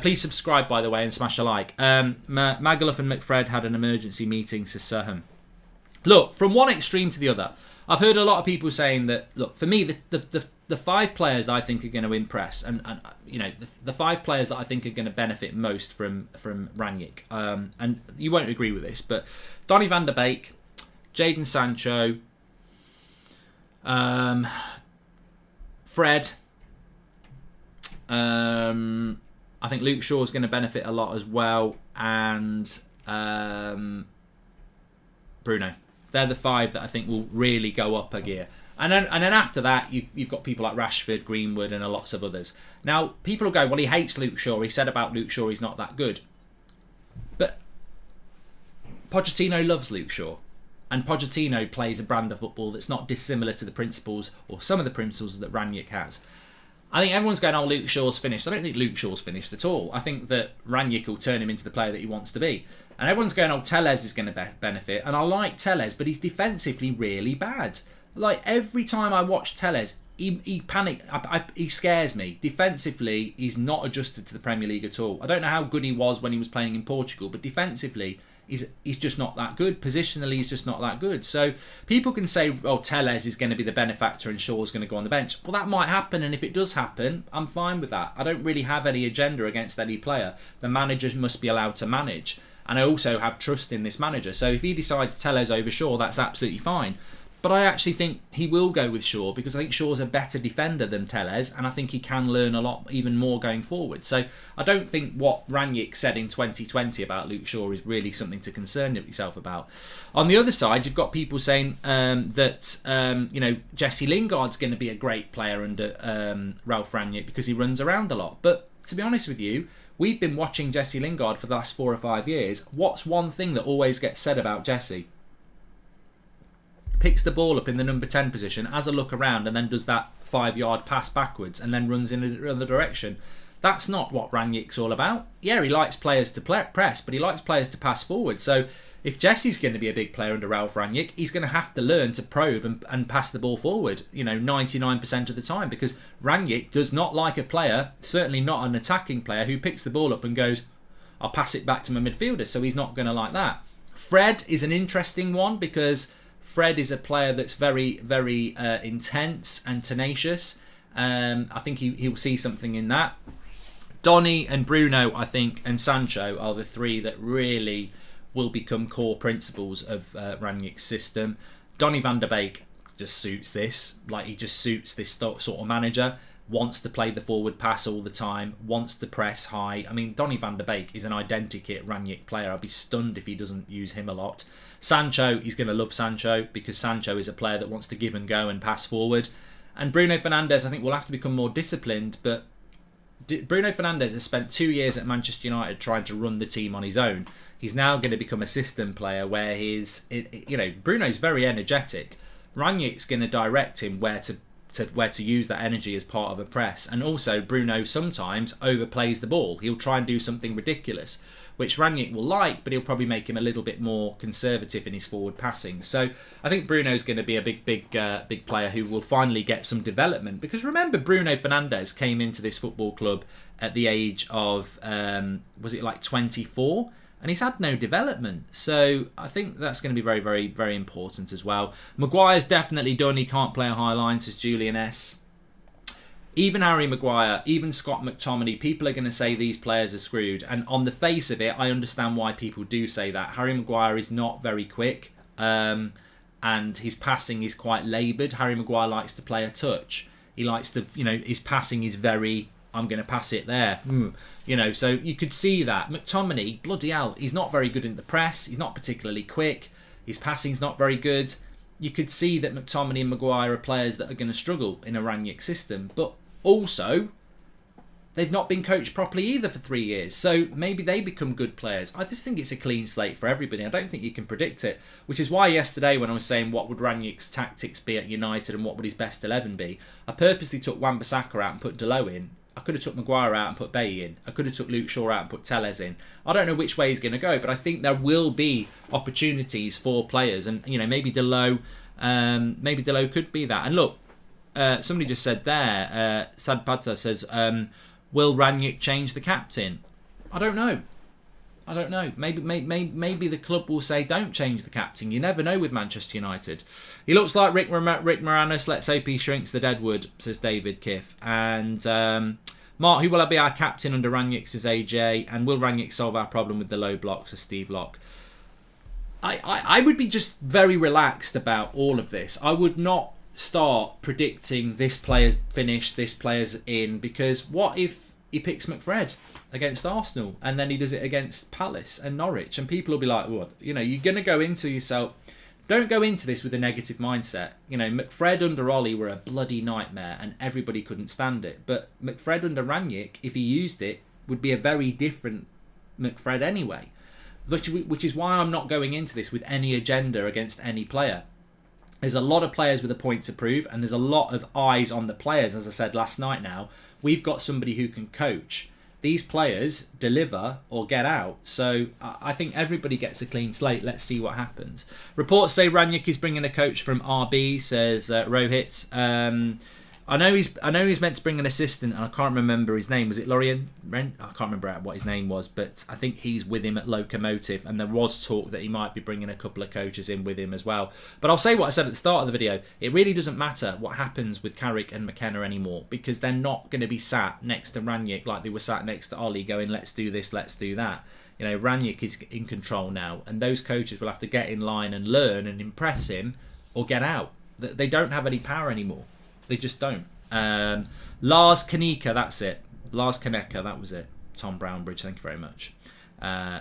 Please subscribe, by the way, and smash a like. Magaluf and McFred had an emergency meeting, says Sirham. Look, from one extreme to the other, I've heard a lot of people saying that, look, for me, the 5 players that I think are going to impress, and the 5 players that I think are going to benefit most from Rangnick, and you won't agree with this, but Donny van der Beek, Jadon Sancho, Fred, I think Luke Shaw is going to benefit a lot as well, and Bruno. They're the 5 that I think will really go up a gear. And then after that, you've got people like Rashford, Greenwood, and lots of others. Now, people will go, well, he hates Luke Shaw. He said about Luke Shaw he's not that good. But Pochettino loves Luke Shaw. And Pochettino plays a brand of football that's not dissimilar to the principles, or some of the principles, that Rangnick has. I think everyone's going, oh, Luke Shaw's finished. I don't think Luke Shaw's finished at all. I think that Rangnick will turn him into the player that he wants to be. And everyone's going, oh, Tellez is going to benefit. And I like Tellez, but he's defensively really bad. Like, every time I watch Tellez, he panics. He scares me. Defensively, he's not adjusted to the Premier League at all. I don't know how good he was when he was playing in Portugal, but defensively, he's just not that good. Positionally, he's just not that good. So people can say, oh, Tellez is going to be the benefactor and Shaw's going to go on the bench. Well, that might happen, and if it does happen, I'm fine with that. I don't really have any agenda against any player. The managers must be allowed to manage. And I also have trust in this manager. So if he decides Tellez over Shaw, that's absolutely fine. But I actually think he will go with Shaw, because I think Shaw's a better defender than Tellez, and I think he can learn a lot, even more going forward. So I don't think what Rangnick said in 2020 about Luke Shaw is really something to concern yourself about. On the other side, you've got people saying that Jesse Lingard's going to be a great player under Ralph Rangnick because he runs around a lot. But to be honest with you, we've been watching Jesse Lingard for the last 4 or 5 years. What's one thing that always gets said about Jesse? Picks the ball up in the number 10 position, has a look around, and then does that 5-yard pass backwards and then runs in another direction. That's not what Rangnick's all about. Yeah, he likes players to press, but he likes players to pass forward. So if Jesse's going to be a big player under Ralph Rangnick, he's going to have to learn to probe and pass the ball forward, 99% of the time, because Rangnick does not like a player, certainly not an attacking player, who picks the ball up and goes, I'll pass it back to my midfielder. So he's not going to like that. Fred is an interesting one, because Fred is a player that's very, very intense and tenacious. I think he'll see something in that. Donny and Bruno, I think, and Sancho are the 3 that really will become core principles of Rangnick's system. Donny van der Beek just suits this. Like, he just suits this sort of manager. Wants to play the forward pass all the time, wants to press high. I mean, Donny van der Beek is an identikit Rangnick player. I'd be stunned if he doesn't use him a lot. Sancho, he's going to love Sancho, because Sancho is a player that wants to give and go and pass forward. And Bruno Fernandes, I think, will have to become more disciplined, but Bruno Fernandes has spent 2 years at Manchester United trying to run the team on his own. He's now going to become a system player where Bruno's very energetic. Rangnick's going to direct him where to use that energy as part of a press. And also, Bruno sometimes overplays the ball. He'll try and do something ridiculous, which Rangnick will like, but he'll probably make him a little bit more conservative in his forward passing. So I think Bruno's going to be a big player who will finally get some development. Because remember, Bruno Fernandes came into this football club at the age of, was it like 24? And he's had no development. So I think that's going to be very, very, very important as well. Maguire's definitely done. He can't play a high line, says Julian S. Even Harry Maguire, even Scott McTominay, people are going to say these players are screwed. And on the face of it, I understand why people do say that. Harry Maguire is not very quick. And his passing is quite laboured. Harry Maguire likes to play a touch. He likes to, his passing is very... I'm going to pass it there. So you could see that. McTominay, bloody hell, he's not very good in the press. He's not particularly quick. His passing's not very good. You could see that McTominay and Maguire are players that are going to struggle in a Rangnick system. But also, they've not been coached properly either for 3 years. So maybe they become good players. I just think it's a clean slate for everybody. I don't think you can predict it. Which is why yesterday when I was saying what would Rangnick's tactics be at United and what would his best 11 be, I purposely took Wan-Bissaka out and put Delo in. I could have took Maguire out and put Bailly in. I could have took Luke Shaw out and put Telles in. I don't know which way he's going to go, but I think there will be opportunities for players, and maybe Delo could be that. And look, somebody just said there, Sad Pata says, will Rangnick change the captain? I don't know. Maybe the club will say don't change the captain. You never know with Manchester United. He looks like Rick Moranis. Let's hope he shrinks the deadwood, says David Kiff. And Mark, who will be our captain under Rangnick, says AJ. And will Rangnick solve our problem with the low blocks, says Steve Locke. I would be just very relaxed about all of this. I would not start predicting this player's finished, this player's in, because what if he picks McFred against Arsenal and then he does it against Palace and Norwich, and people will be like, what? You're going to go into yourself. Don't go into this with a negative mindset. McFred under Ollie were a bloody nightmare and everybody couldn't stand it. But McFred under Rangnick, if he used it, would be a very different McFred anyway. Which is why I'm not going into this with any agenda against any player. There's a lot of players with a point to prove, and there's a lot of eyes on the players, as I said last night now. We've got somebody who can coach. These players deliver or get out. So I think everybody gets a clean slate. Let's see what happens. Reports say Rangnick is bringing a coach from RB, says Rohit. I know he's meant to bring an assistant, and I can't remember his name. Was it Lorien? I can't remember what his name was, but I think he's with him at Locomotive, and there was talk that he might be bringing a couple of coaches in with him as well. But I'll say what I said at the start of the video. It really doesn't matter what happens with Carrick and McKenna anymore, because they're not going to be sat next to Rangnick like they were sat next to Ollie going, let's do this, let's do that. Rangnick is in control now, and those coaches will have to get in line and learn and impress him or get out. They don't have any power anymore. They just don't. Lars Kanika, that's it. Lars Kaneka, that was it. Tom Brownbridge, thank you very much.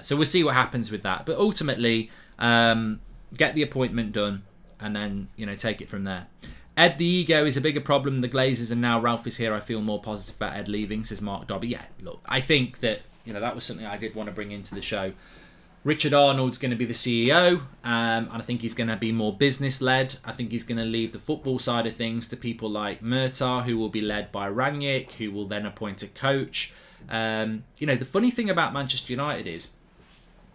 So we'll see what happens with that. But ultimately, get the appointment done and then, take it from there. Ed, the ego is a bigger problem than the Glazes, and now Ralph is here. I feel more positive about Ed leaving, says Mark Dobby. Yeah, look, I think that, that was something I did want to bring into the show. Richard Arnold's going to be the CEO, and I think he's going to be more business-led. I think he's going to leave the football side of things to people like Murtagh, who will be led by Rangnick, who will then appoint a coach. The funny thing about Manchester United is,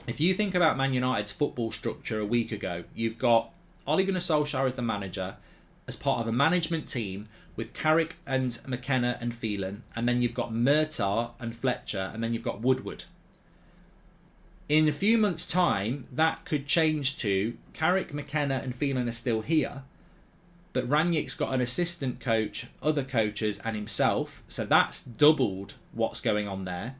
if you think about Man United's football structure a week ago, you've got Ole Gunnar Solskjaer as the manager, as part of a management team with Carrick and McKenna and Phelan, and then you've got Murtagh and Fletcher, and then you've got Woodward. In a few months' time, that could change to Carrick, McKenna and Phelan are still here, but Rangnick's got an assistant coach, other coaches and himself, so that's doubled what's going on there.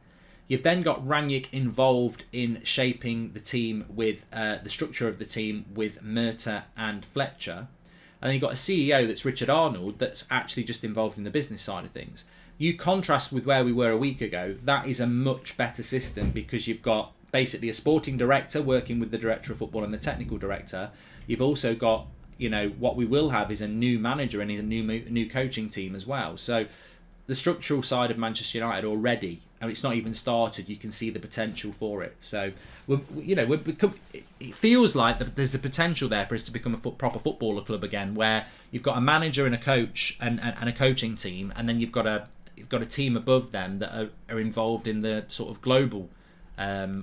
You've then got Rangnick involved in shaping the team with the structure of the team with Murtagh and Fletcher. And then you've got a CEO that's Richard Arnold that's actually just involved in the business side of things. You contrast with where we were a week ago, that is a much better system because you've got basically a sporting director working with the director of football and the technical director. You've also got, what we will have is a new manager and a new coaching team as well. So the structural side of Manchester United already, and it's not even started. You can see the potential for it. So, it feels like there's the potential there for us to become a proper footballer club again, where you've got a manager and a coach and a coaching team, and then you've got a team above them that are involved in the sort of global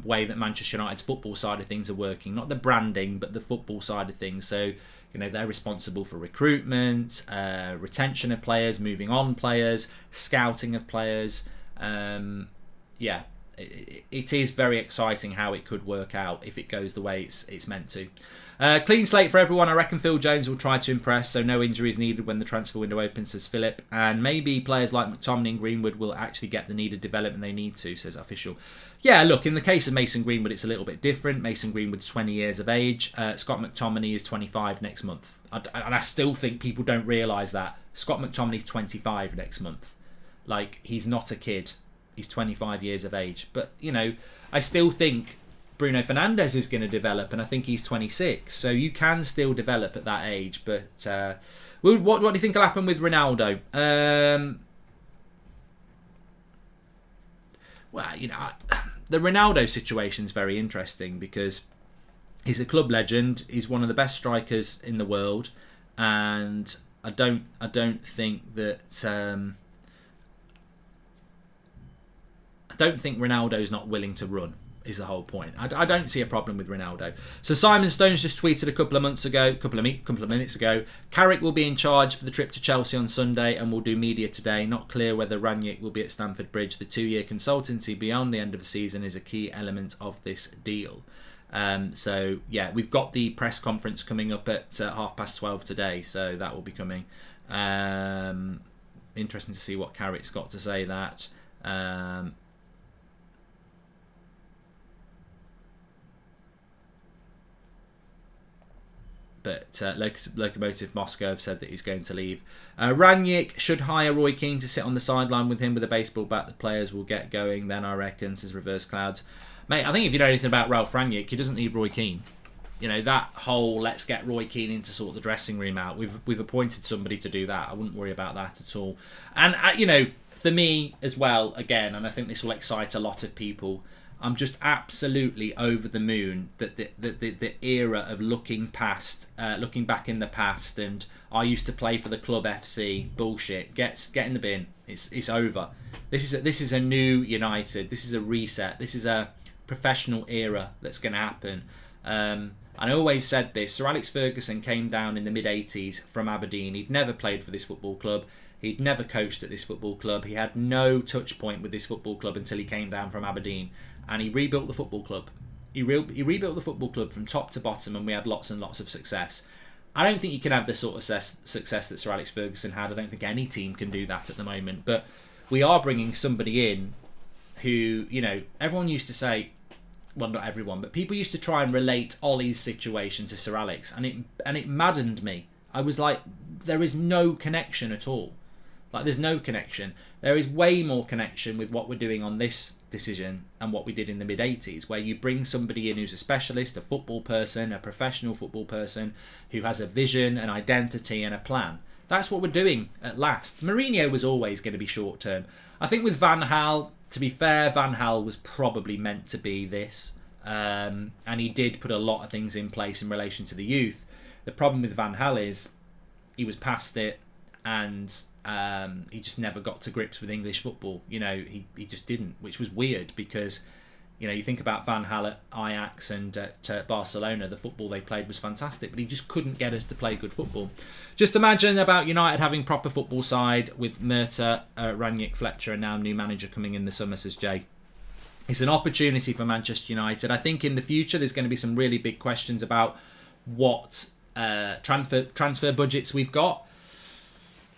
way that Manchester United's football side of things are working, not the branding, but the football side of things. So, they're responsible for recruitment, retention of players, moving on players, scouting of players. It is very exciting how it could work out if it goes the way it's meant to. Clean slate for everyone. I reckon Phil Jones will try to impress, so no injuries needed when the transfer window opens, says Philip. And maybe players like McTominay and Greenwood will actually get the needed development they need to, says Official. Yeah, look, in the case of Mason Greenwood, it's a little bit different. Mason Greenwood's 20 years of age. Scott McTominay is 25 next month. And I still think people don't realise that. Scott McTominay's 25 next month. Like, he's not a kid. He's 25 years of age. But, I still think Bruno Fernandes is going to develop, and I think he's 26. So you can still develop at that age. But what do you think will happen with Ronaldo? The Ronaldo situation is very interesting because he's a club legend. He's one of the best strikers in the world, and I don't think that I don't think Ronaldo's not willing to run. Is the whole point. I don't see a problem with Ronaldo. So Simon Stones just tweeted a couple of minutes ago, Carrick will be in charge for the trip to Chelsea on Sunday and will do media today. Not clear whether RANGNICK will be at Stamford Bridge. The 2-year consultancy beyond the end of the season is a key element of this deal. We've got the press conference coming up at 12:30 today, so that will be coming. Interesting to see what Carrick's got to say that. But Lokomotiv Moscow have said that he's going to leave. RANGNICK should hire Roy Keane to sit on the sideline with him with a baseball bat. The players will get going then, I reckon, says Reverse Clouds. Mate, I think if you know anything about Ralph RANGNICK, he doesn't need Roy Keane. That whole let's get Roy Keane in to sort the dressing room out. We've appointed somebody to do that. I wouldn't worry about that at all. And, for me as well, again, and I think this will excite a lot of people, I'm just absolutely over the moon that the era of looking back in the past, and I used to play for the club FC bullshit get in the bin. It's over. This is a new United. This is a reset. This is a professional era that's going to happen. And I always said this. Sir Alex Ferguson came down in the mid-80s from Aberdeen. He'd never played for this football club. He'd never coached at this football club. He had no touch point with this football club until he came down from Aberdeen. And he rebuilt the football club. He rebuilt the football club from top to bottom, and we had lots and lots of success. I don't think you can have the sort of success that Sir Alex Ferguson had. I don't think any team can do that at the moment. But we are bringing somebody in who, everyone used to say, well, not everyone, but people used to try and relate Ollie's situation to Sir Alex, and it maddened me. I was like, there is no connection at all. Like, there's no connection. There is way more connection with what we're doing on this decision and what we did in the mid-80s, where you bring somebody in who's a specialist, a football person, a professional football person, who has a vision, an identity and a plan. That's what we're doing at last. Mourinho was always going to be short-term. I think with Van Gaal, to be fair, Van Gaal was probably meant to be this. And he did put a lot of things in place in relation to the youth. The problem with Van Gaal is he was past it, and he just never got to grips with English football. He just didn't, which was weird because, you think about Van Gaal at Ajax and at Barcelona, the football they played was fantastic, but he just couldn't get us to play good football. Just imagine about United having proper football side with Murta, RANGNICK, Fletcher, and now new manager coming in the summer, says Jay. It's an opportunity for Manchester United. I think in the future there's going to be some really big questions about what transfer budgets we've got.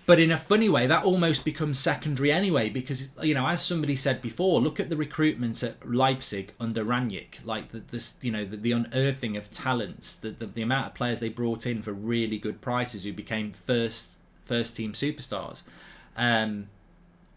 But in a funny way, that almost becomes secondary anyway, because, as somebody said before, look at the recruitment at Leipzig under RANGNICK, like the unearthing of talents, the amount of players they brought in for really good prices who became first team superstars.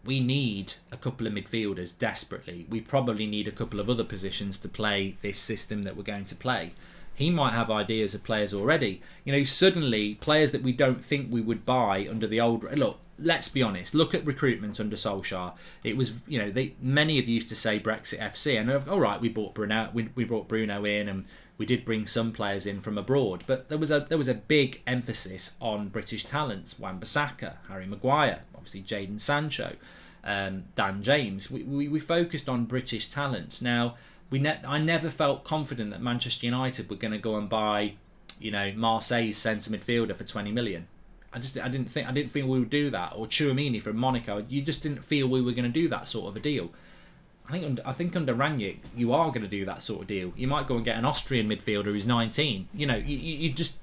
We need a couple of midfielders desperately. We probably need a couple of other positions to play this system that we're going to play. He might have ideas of players already. Suddenly, players that we don't think we would buy under the old... Look, let's be honest. Look at recruitment under Solskjaer. It was, many of you used to say Brexit FC, and all right, we brought Bruno in, and we did bring some players in from abroad, but there was a big emphasis on British talents: Wan-Bissaka, Harry Maguire, obviously Jadon Sancho, Dan James. We focused on British talents. Now, I never felt confident that Manchester United were going to go and buy, Marseille's centre midfielder for 20 million. I didn't think we would do that, or Tchouaméni from Monaco. You just didn't feel we were going to do that sort of a deal. I think under Rangnick, you are going to do that sort of deal. You might go and get an Austrian midfielder who's 19. You just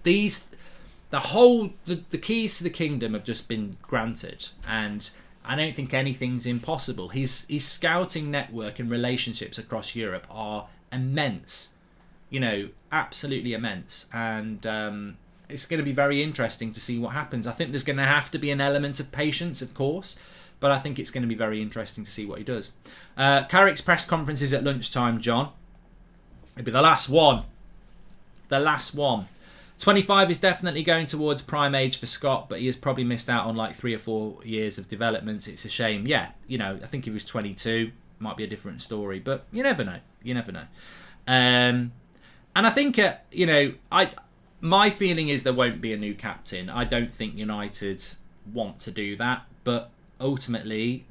the keys to the kingdom have just been granted, and I don't think anything's impossible. His scouting network and relationships across Europe are immense, absolutely immense, and it's going to be very interesting to see what happens. I think there's going to have to be an element of patience, of course, but I think it's going to be very interesting to see what he does. Carrick's press conference is at lunchtime, John. It'll be the last one. 25 is definitely going towards prime age for Scott, but he has probably missed out on like 3 or 4 years of development. It's a shame. Yeah, I think if he was 22, might be a different story, but you never know. And I think, my feeling is there won't be a new captain. I don't think United want to do that, but ultimately,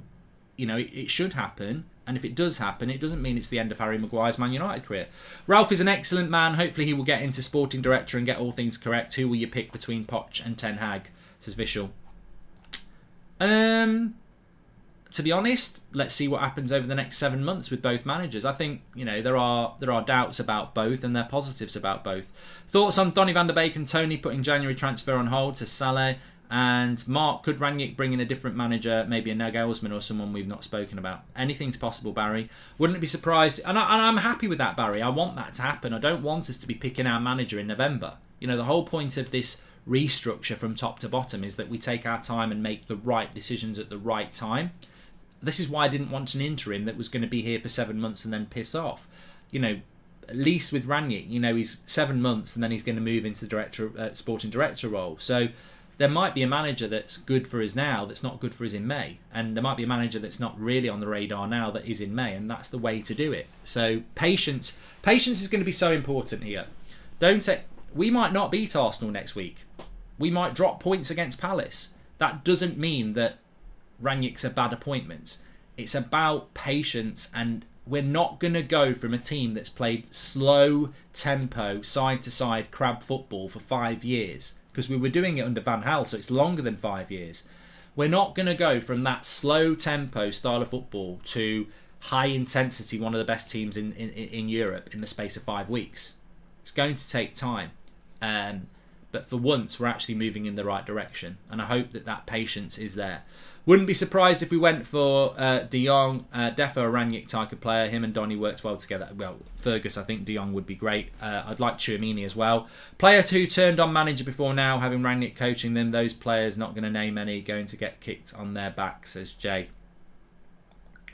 it should happen. And if it does happen, it doesn't mean it's the end of Harry Maguire's Man United career. Ralph is an excellent man. Hopefully he will get into sporting director and get all things correct. Who will you pick between Poch and Ten Hag? Says Vishal. To be honest, let's see what happens over the next 7 months with both managers. I think, there are doubts about both, and there are positives about both. Thoughts on Donny van der Beek and Tony putting January transfer on hold to Saleh? And Mark, could Rangnick bring in a different manager, maybe a Nagelsmann or someone we've not spoken about? Anything's possible, Barry. Wouldn't be surprised. And I'm happy with that, Barry. I want that to happen. I don't want us to be picking our manager in November. The whole point of this restructure from top to bottom is that we take our time and make the right decisions at the right time. This is why I didn't want an interim that was going to be here for 7 months and then piss off. At least with Rangnick, he's 7 months and then he's going to move into the sporting director role. So there might be a manager that's good for us now that's not good for us in May. And there might be a manager that's not really on the radar now that is in May. And that's the way to do it. So patience is going to be so important here. We might not beat Arsenal next week. We might drop points against Palace. That doesn't mean that Rangnick's a bad appointment. It's about patience, and we're not going to go from a team that's played slow tempo, side to side crab football for 5 years, because we were doing it under Van Gaal, so it's longer than 5 years. We're not going to go from that slow tempo style of football to high intensity, one of the best teams in Europe in the space of 5 weeks. It's going to take time. But for once, we're actually moving in the right direction. And I hope that patience is there. Wouldn't be surprised if we went for De Jong, defo a Rangnick type of player. Him and Donny worked well together. Well, Fergus, I think De Jong would be great. I'd like Tchouaméni as well. Player 2 turned on manager before now, having Rangnick coaching them. Those players, not going to name any, going to get kicked on their back, says Jay.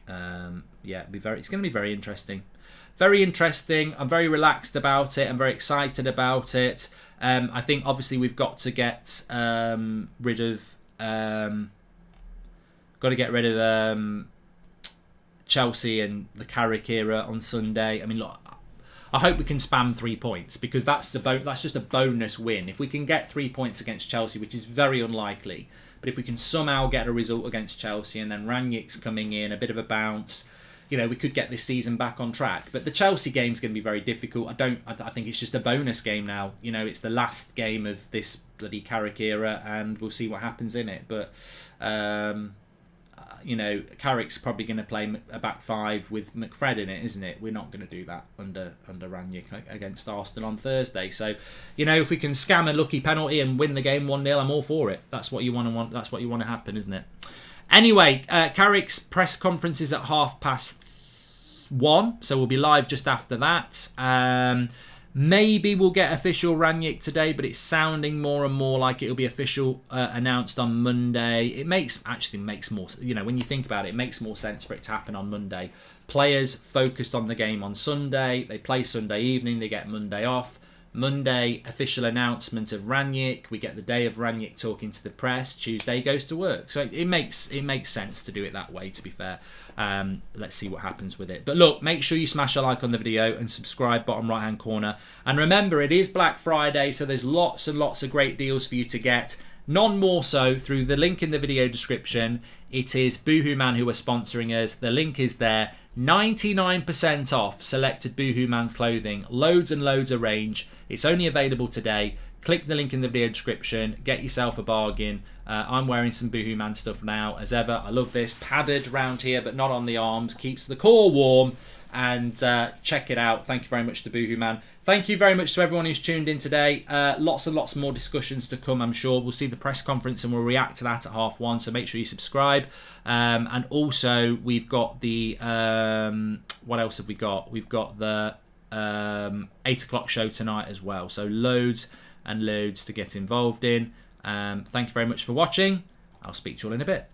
It's going to be very interesting. Very interesting. I'm very relaxed about it. I'm very excited about it. I think obviously we've got to get rid of Chelsea and the Carrick era on Sunday. I mean, look, I hope we can spam 3 points, because that's just a bonus win. If we can get 3 points against Chelsea, which is very unlikely, but if we can somehow get a result against Chelsea and then Rangnick's coming in, a bit of a bounce, we could get this season back on track. But the Chelsea game's going to be very difficult. I think it's just a bonus game now. It's the last game of this bloody Carrick era, and we'll see what happens in it. But Carrick's probably going to play a back five with McFred in it, isn't it? We're not going to do that under Rangnick against Arsenal on Thursday. So, if we can scam a lucky penalty and win the game 1-0, I'm all for it. That's what you want. That's what you want to happen, isn't it? Anyway, Carrick's press conference is at 1:30, so we'll be live just after that. Maybe we'll get official Rangnick today, but it's sounding more and more like it'll be official announced on Monday. It makes more, when you think about it, it makes more sense for it to happen on Monday. Players focused on the game on Sunday, they play Sunday evening, they get Monday off. Monday, official announcement of RANGNICK. We get the day of RANGNICK talking to the press. Tuesday goes to work. So it makes sense to do it that way, to be fair. Let's see what happens with it. But look, make sure you smash a like on the video and subscribe, bottom right hand corner. And remember, it is Black Friday, so there's lots and lots of great deals for you to get. None more so through the link in the video description. It is Boohoo Man who are sponsoring us. The link is there. 99% off selected Boohoo Man clothing. Loads and loads of range. It's only available today. Click the link in the video description. Get yourself a bargain. I'm wearing some Boohoo Man stuff now, as ever. I love this. Padded round here, but not on the arms. Keeps the core warm. And check it out. Thank you very much to Boohoo Man. Thank you very much to everyone who's tuned in today. Lots and lots more discussions to come, I'm sure. We'll see the press conference and we'll react to that at 1:30. So make sure you subscribe. And also, we've got the... what else have we got? We've got the 8 o'clock show tonight as well. So loads and loads to get involved in. Thank you very much for watching. I'll speak to you all in a bit.